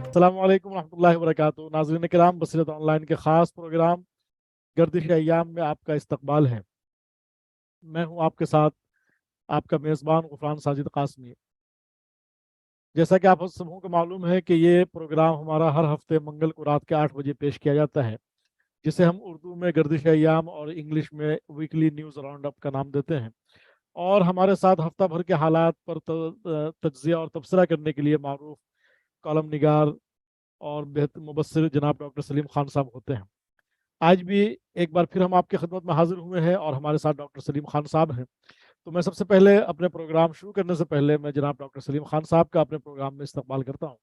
السلام علیکم ورحمۃ اللہ وبرکاتہ. ناظرین کرام، بصیرت آن لائن کے خاص پروگرام گردش ایام میں آپ کا استقبال ہے. میں ہوں آپ کے ساتھ آپ کا میزبان غفران ساجد قاسمی. جیسا کہ آپ سبوں کو معلوم ہے کہ یہ پروگرام ہمارا ہر ہفتے منگل کو رات کے 8 بجے پیش کیا جاتا ہے، جسے ہم اردو میں گردش ایام اور انگلش میں ویکلی نیوز راؤنڈ اپ کا نام دیتے ہیں. اور ہمارے ساتھ ہفتہ بھر کے حالات پر تجزیہ اور تبصرہ کرنے کے لیے معروف کالم نگار اور مبصر جناب ڈاکٹر سلیم خان صاحب ہوتے ہیں. آج بھی ایک بار پھر ہم آپ کی خدمت میں حاضر ہوئے ہیں اور ہمارے ساتھ ڈاکٹر سلیم خان صاحب ہیں. تو میں سب سے پہلے اپنے پروگرام شروع کرنے سے پہلے میں جناب ڈاکٹر سلیم خان صاحب کا اپنے پروگرام میں استقبال کرتا ہوں.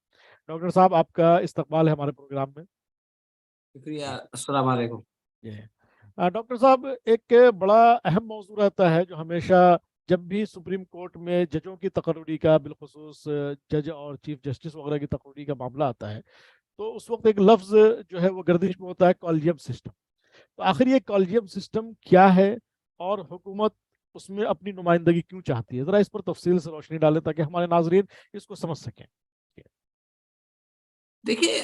ڈاکٹر صاحب، آپ کا استقبال ہے ہمارے پروگرام میں. شکریہ. السلام علیکم. ڈاکٹر صاحب، ایک بڑا اہم موضوع رہتا ہے جو ہمیشہ جب بھی سپریم کورٹ میں ججوں کی تقرری کا، بالخصوص جج اور چیف جسٹس وغیرہ کی تقرری کا معاملہ آتا ہے، تو اس وقت ایک لفظ جو ہے وہ گردش میں ہوتا ہے، کالجیم سسٹم. تو آخر یہ کالجیم سسٹم کیا ہے اور حکومت اس میں اپنی نمائندگی کیوں چاہتی ہے؟ ذرا اس پر تفصیل سے روشنی ڈالیں تاکہ ہمارے ناظرین اس کو سمجھ سکیں. دیکھیے،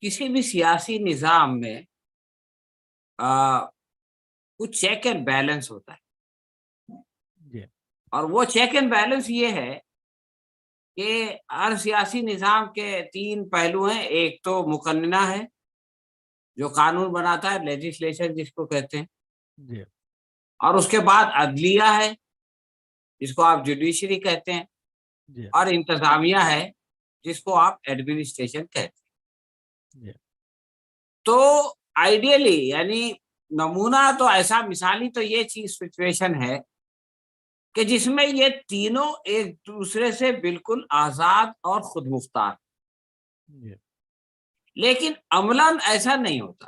کسی بھی سیاسی نظام میں کچھ چیک اینڈ بیلنس ہوتا ہے، اور وہ چیک اینڈ بیلنس یہ ہے کہ ہر سیاسی نظام کے 3 پہلو ہیں. ایک تو مقننہ ہے جو قانون بناتا ہے، لیجسلیشن جس کو کہتے ہیں، اور اس کے بعد عدلیہ ہے جس کو آپ جوڈیشری کہتے ہیں، اور انتظامیہ ہے جس کو آپ ایڈمنسٹریشن کہتے ہیں. تو آئیڈیلی یعنی نمونہ تو ایسا، مثالی تو یہ چیز سچویشن ہے کہ جس میں یہ تینوں ایک دوسرے سے بالکل آزاد اور خود مختار، لیکن عملاً ایسا نہیں ہوتا.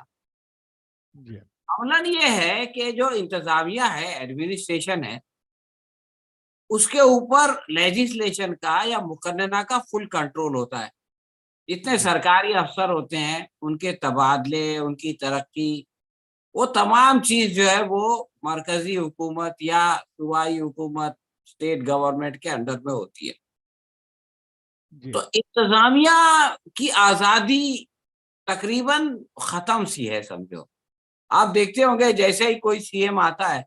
عملاً یہ ہے کہ جو انتظامیہ ہے، ایڈمنسٹریشن ہے، اس کے اوپر لیجسلیشن کا یا مقننہ کا فل کنٹرول ہوتا ہے. جتنے سرکاری افسر ہوتے ہیں، ان کے تبادلے، ان کی ترقی، وہ تمام چیز جو ہے وہ مرکزی حکومت یا صوبائی حکومت، اسٹیٹ گورنمنٹ کے انڈر میں ہوتی ہے. تو انتظامیہ کی آزادی تقریباً ختم سی ہے، سمجھو. آپ دیکھتے ہوں گے جیسے ہی کوئی سی ایم آتا ہے،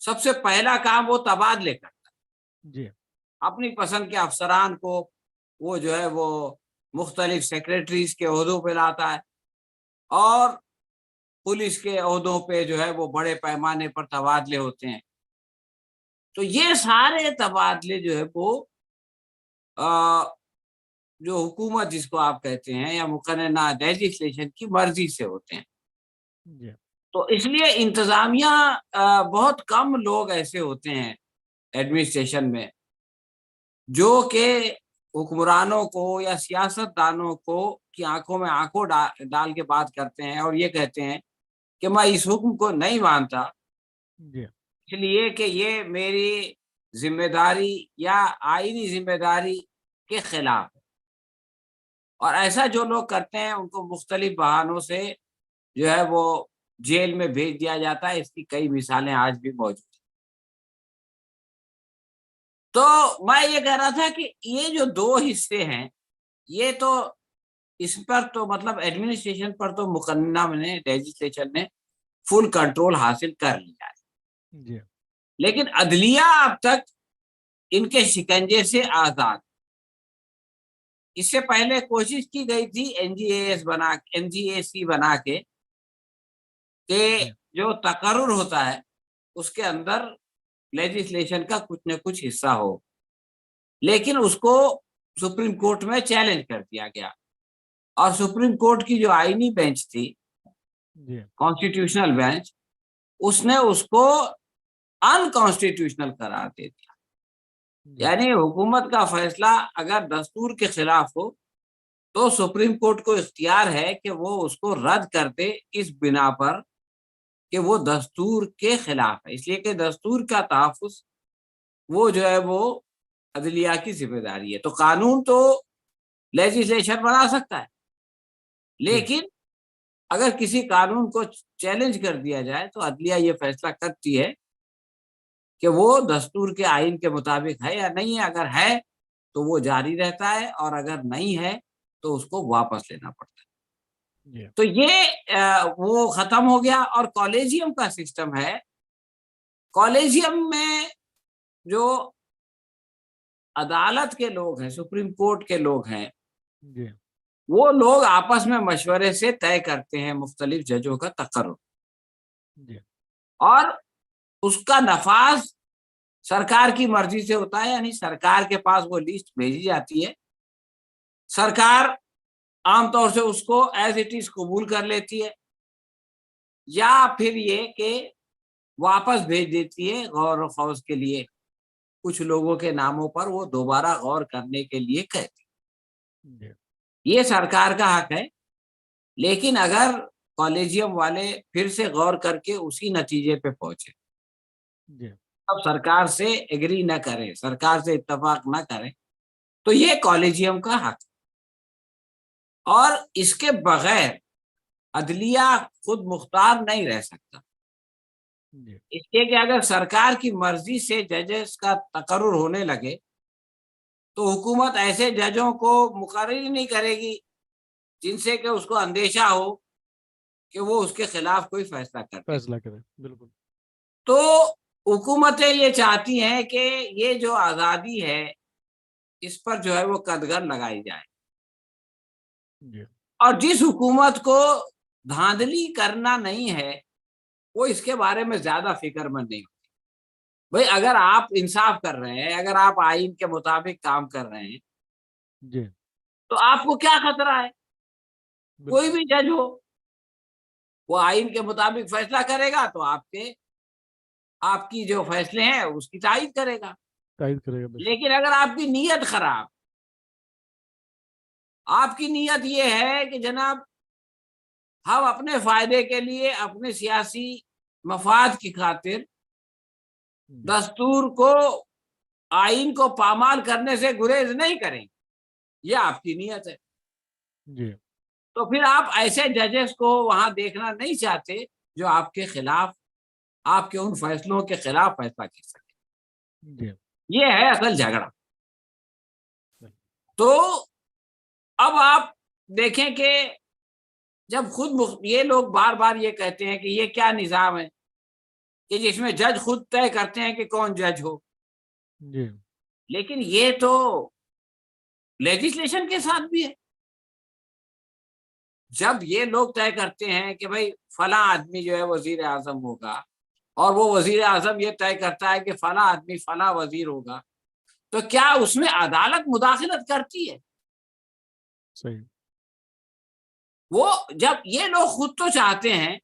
سب سے پہلا کام وہ تبادلے کرتا ہے. اپنی پسند کے افسران کو وہ جو ہے وہ مختلف سیکریٹریز کے عہدوں پہ لاتا ہے، اور پولیس کے عہدوں پہ جو ہے وہ بڑے پیمانے پر تبادلے ہوتے ہیں. تو یہ سارے تبادلے جو ہے وہ جو حکومت جس کو آپ کہتے ہیں یا مقننہ لیجسلیشن کی مرضی سے ہوتے ہیں. تو اس لیے انتظامیہ بہت کم لوگ ایسے ہوتے ہیں ایڈمنسٹریشن میں جو کہ حکمرانوں کو یا سیاست دانوں کو کی آنکھوں میں آنکھوں ڈال کے بات کرتے ہیں اور یہ کہتے ہیں کہ میں اس حکم کو نہیں مانتا، اس لیے کہ یہ میری ذمہ داری یا آئینی ذمہ داری کے خلاف ہے. اور ایسا جو لوگ کرتے ہیں ان کو مختلف بہانوں سے جو ہے وہ جیل میں بھیج دیا جاتا ہے. اس کی کئی مثالیں آج بھی موجود ہیں. تو میں یہ کہہ رہا تھا کہ یہ جو 2 حصے ہیں، یہ تو اس پر تو مطلب ایڈمنسٹریشن پر تو مقننہ نے، لیجسلیشن نے فل کنٹرول حاصل کر لیا ہے. لیکن عدلیہ اب تک ان کے شکنجے سے آزاد. اس سے پہلے کوشش کی گئی تھی این جی اے سی بنا کے کہ جو تقرر ہوتا ہے اس کے اندر لیجسلیشن کا کچھ نہ کچھ حصہ ہو، لیکن اس کو سپریم کورٹ میں چیلنج کر دیا گیا. اور سپریم کورٹ کی جو آئینی بینچ تھی، کانسٹیٹیوشنل بینچ، اس نے اس کو انکانسٹیٹیوشنل قرار دے دیا. یعنی حکومت کا فیصلہ اگر دستور کے خلاف ہو تو سپریم کورٹ کو اختیار ہے کہ وہ اس کو رد کر دے، اس بنا پر کہ وہ دستور کے خلاف ہے. اس لیے کہ دستور کا تحفظ وہ جو ہے وہ عدلیہ کی ذمہ داری ہے. تو قانون تو لیجسلیشن بنا سکتا ہے، لیکن اگر کسی قانون کو چیلنج کر دیا جائے تو عدلیہ یہ فیصلہ کرتی ہے کہ وہ دستور کے آئین کے مطابق ہے یا نہیں ہے. اگر ہے تو وہ جاری رہتا ہے اور اگر نہیں ہے تو اس کو واپس لینا پڑتا ہے. تو یہ وہ ختم ہو گیا. اور کالجیم کا سسٹم ہے. کالجیم میں جو عدالت کے لوگ ہیں, سپریم کورٹ کے لوگ ہیں, وہ لوگ آپس میں مشورے سے طے کرتے ہیں مختلف ججوں کا تقرر, اور اس کا نفاذ سرکار کی مرضی سے ہوتا ہے. یعنی سرکار کے پاس وہ لسٹ بھیجی جاتی ہے, سرکار عام طور سے اس کو ایز اٹ از قبول کر لیتی ہے, یا پھر یہ کہ واپس بھیج دیتی ہے غور و خوض کے لیے. کچھ لوگوں کے ناموں پر وہ دوبارہ غور کرنے کے لیے کہتی ہے. یہ سرکار کا حق ہے. لیکن اگر کالجیم والے پھر سے غور کر کے اسی نتیجے پہ پہنچے, اب سرکار سے ایگری نہ کرے, سرکار سے اتفاق نہ کرے, تو یہ کالجیم کا حق ہے. اور اس کے بغیر عدلیہ خود مختار نہیں رہ سکتا. اس لیے کہ اگر سرکار کی مرضی سے ججز کا تقرر ہونے لگے تو حکومت ایسے ججوں کو مقرر ہی نہیں کرے گی جن سے کہ اس کو اندیشہ ہو کہ وہ اس کے خلاف کوئی فیصلہ کرے. بالکل. تو حکومتیں یہ چاہتی ہیں کہ یہ جو آزادی ہے اس پر جو ہے وہ قدغن لگائی جائے. اور جس حکومت کو دھاندلی کرنا نہیں ہے وہ اس کے بارے میں زیادہ فکر مند نہیں ہوتی. بھئی اگر آپ انصاف کر رہے ہیں, اگر آپ آئین کے مطابق کام کر رہے ہیں, تو آپ کو کیا خطرہ ہے؟ کوئی بھی جج ہو, وہ آئین کے مطابق فیصلہ کرے گا تو آپ کی جو فیصلے ہیں اس کی تائید کرے گا. لیکن اگر آپ کی نیت خراب, آپ کی نیت یہ ہے کہ جناب ہم اپنے فائدے کے لیے, اپنے سیاسی مفاد کی خاطر دستور کو, آئین کو پامال کرنے سے گریز نہیں کریں, یہ آپ کی نیت ہے, تو پھر آپ ایسے ججز کو وہاں دیکھنا نہیں چاہتے جو آپ کے خلاف, آپ کے ان فیصلوں کے خلاف فیصلہ کر سکے. یہ ہے اصل جھگڑا. تو اب آپ دیکھیں کہ جب خود یہ لوگ بار بار یہ کہتے ہیں کہ یہ کیا نظام ہے کہ جس میں جج خود طے کرتے ہیں کہ کون جج ہو, لیکن یہ تو لیجسلیشن کے ساتھ بھی ہے. جب یہ لوگ طے کرتے ہیں کہ بھائی فلاں آدمی جو ہے وزیر اعظم ہوگا, اور وہ وزیر اعظم یہ طے کرتا ہے کہ فلاں آدمی فلاں وزیر ہوگا, تو کیا اس میں عدالت مداخلت کرتی ہے؟ صحیح. وہ جب یہ لوگ خود تو چاہتے ہیں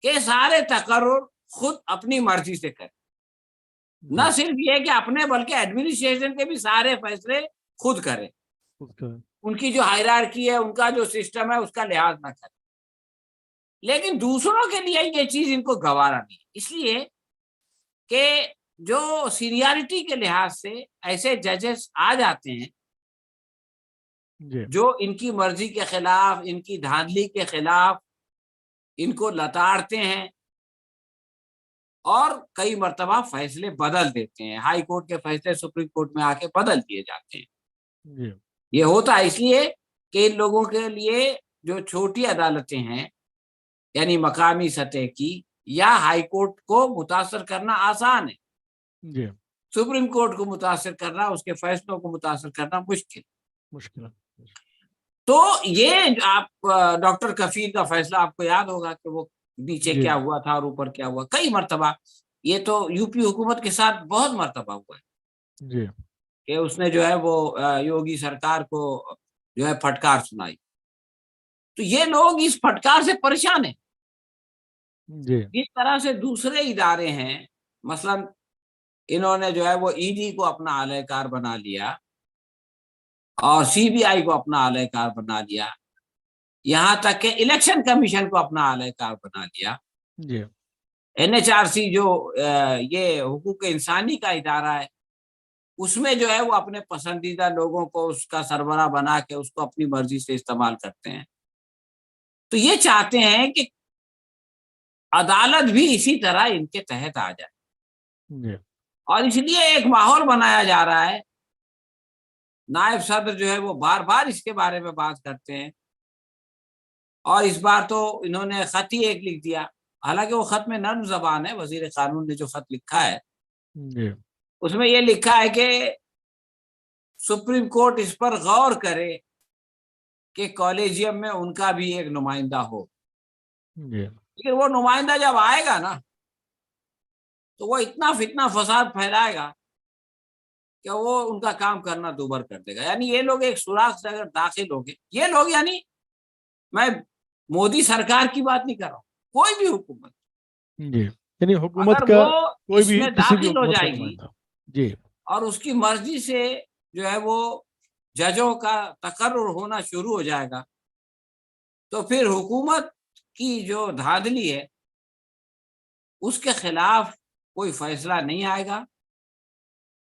کہ سارے تقرر خود اپنی مرضی سے کریں, نہ صرف یہ کہ اپنے بلکہ ایڈمنسٹریشن کے بھی سارے فیصلے خود کریں, ان کی جو ہائرارکی ہے, ان کا جو سسٹم ہے, اس کا لحاظ نہ کریں. لیکن دوسروں کے لیے یہ چیز ان کو گوارا نہیں, اس لیے کہ جو سینیارٹی کے لحاظ سے ایسے ججز آ جاتے ہیں جو ان کی مرضی کے خلاف, ان کی دھاندلی کے خلاف ان کو لتاڑتے ہیں اور کئی مرتبہ فیصلے بدل دیتے ہیں. ہائی کورٹ کے فیصلے سپریم کورٹ میں آ کے بدل دیے جاتے ہیں. یہ ہوتا ہے اس لیے کہ ان لوگوں کے لیے جو چھوٹی عدالتیں ہیں, یعنی مقامی سطح کی, یا ہائی کورٹ کو متاثر کرنا آسان ہے, سپریم کورٹ کو متاثر کرنا, اس کے فیصلوں کو متاثر کرنا مشکل. تو یہ آپ ڈاکٹر کفیل کا فیصلہ آپ کو یاد ہوگا کہ وہ نیچے کیا ہوا تھا اور اوپر کیا ہوا. کئی مرتبہ یہ تو یو پی حکومت کے ساتھ بہت مرتبہ ہوا ہے کہ اس نے جو ہے وہ یوگی سرکار کو جو ہے پھٹکار سنائی. تو یہ لوگ اس پھٹکار سے پریشان ہیں. اس طرح سے دوسرے ادارے ہیں, مثلا انہوں نے جو ہے وہ ای ڈی کو اپنا اعلی کار بنا لیا اور سی بی آئی کو اپنا اعلی کار بنا لیا, یہاں تک کہ الیکشن کمیشن کو اپنا اعلی کار بنا لیا. این ایچ آر سی جو یہ حقوق انسانی کا ادارہ ہے, اس میں جو ہے وہ اپنے پسندیدہ لوگوں کو اس کا سربراہ بنا کے اس کو اپنی مرضی سے استعمال کرتے ہیں. تو یہ چاہتے ہیں کہ عدالت بھی اسی طرح ان کے تحت آ جائے. جی اور اس لیے ایک ماحول بنایا جا رہا ہے، نائب صدر جو ہے وہ بار بار اس کے بارے میں بات کرتے ہیں، اور اس بار تو انہوں نے خط ہی ایک لکھ دیا، حالانکہ وہ خط میں نرم زبان ہے، وزیر قانون نے جو خط لکھا ہے جی اس میں یہ لکھا ہے کہ سپریم کورٹ اس پر غور کرے کہ کالجیم میں ان کا بھی ایک نمائندہ ہو، جی لیکن وہ نمائندہ جب آئے گا نا تو وہ اتنا فتنہ فساد پھیلائے گا کہ وہ ان کا کام کرنا دوبر کر دے گا. یعنی یہ لوگ ایک سوراخ سے اگر داخل ہو گئے، یہ لوگ، یعنی میں مودی سرکار کی بات نہیں کر رہا ہوں، کوئی بھی حکومت جی یعنی حکومت اگر کا وہ کوئی اس بھی، میں کسی بھی داخل ہو حکومت کا جائے گی نمائندہ. جی اور اس کی مرضی سے جو ہے وہ ججوں کا تقرر ہونا شروع ہو جائے گا تو پھر حکومت کی جو دھاندلی ہے اس کے خلاف کوئی فیصلہ نہیں آئے گا،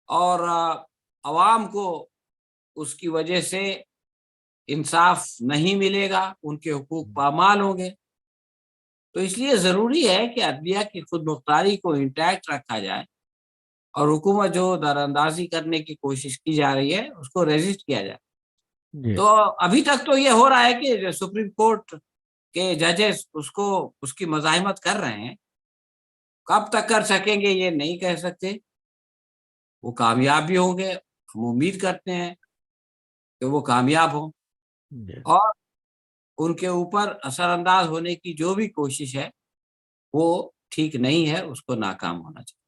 اور عوام کو اس کی وجہ سے انصاف نہیں ملے گا، ان کے حقوق پامال ہوں گے. تو اس لیے ضروری ہے کہ عدلیہ کی خود مختاری کو انٹیکٹ رکھا جائے، اور حکومت جو در اندازی کرنے کی کوشش کی جا رہی ہے اس کو ریزسٹ کیا جائے. جی تو ابھی تک تو یہ ہو رہا ہے کہ سپریم کورٹ کے ججز اس کی مزاحمت کر رہے ہیں، کب تک کر سکیں گے یہ نہیں کہہ سکتے، وہ کامیاب بھی ہوں گے، ہم امید کرتے ہیں کہ وہ کامیاب ہوں، جی اور ان کے اوپر اثر انداز ہونے کی جو بھی کوشش ہے وہ ٹھیک نہیں ہے، اس کو ناکام ہونا چاہیے.